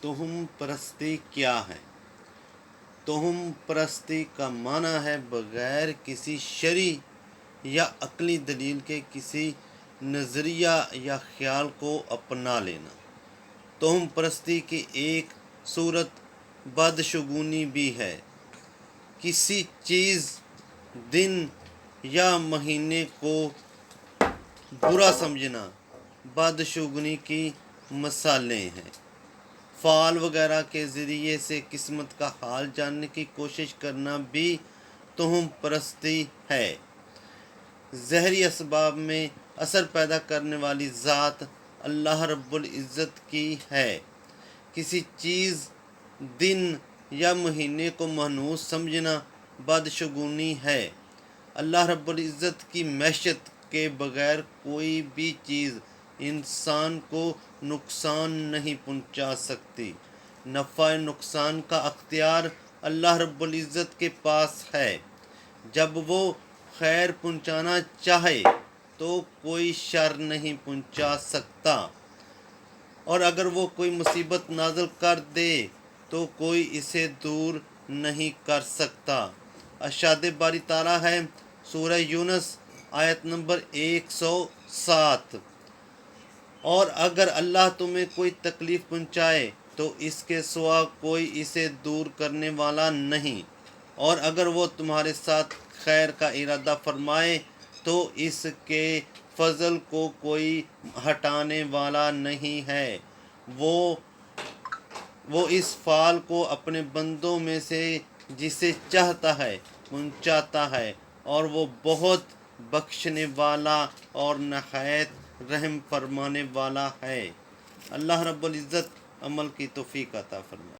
توہم پرستی کیا ہے؟ توہم پرستی کا معنی ہے بغیر کسی شرعی یا عقلی دلیل کے کسی نظریہ یا خیال کو اپنا لینا۔ توہم پرستی کی ایک صورت بدشگونی بھی ہے۔ کسی چیز، دن یا مہینے کو برا سمجھنا بدشگونی کی مثالیں ہیں۔ فال وغیرہ کے ذریعے سے قسمت کا حال جاننے کی کوشش کرنا بھی توہم پرستی ہے۔ ظاہری اسباب میں اثر پیدا کرنے والی ذات اللہ رب العزت کی ہے۔ کسی چیز، دن یا مہینے کو منحوس سمجھنا بدشگونی ہے۔ اللہ رب العزت کی معیشت کے بغیر کوئی بھی چیز انسان کو نقصان نہیں پہنچا سکتی۔ نفع نقصان کا اختیار اللہ رب العزت کے پاس ہے۔ جب وہ خیر پہنچانا چاہے تو کوئی شر نہیں پہنچا سکتا، اور اگر وہ کوئی مصیبت نازل کر دے تو کوئی اسے دور نہیں کر سکتا۔ ارشاد باری تعالیٰ ہے سورہ یونس آیت نمبر 107، اور اگر اللہ تمہیں کوئی تکلیف پہنچائے تو اس کے سوا کوئی اسے دور کرنے والا نہیں، اور اگر وہ تمہارے ساتھ خیر کا ارادہ فرمائے تو اس کے فضل کو کوئی ہٹانے والا نہیں ہے۔ وہ اس فال کو اپنے بندوں میں سے جسے چاہتا ہے پہنچاتا ہے، اور وہ بہت بخشنے والا اور نہایت رحم فرمانے والا ہے۔ اللہ رب العزت عمل کی توفیق عطا فرمائے۔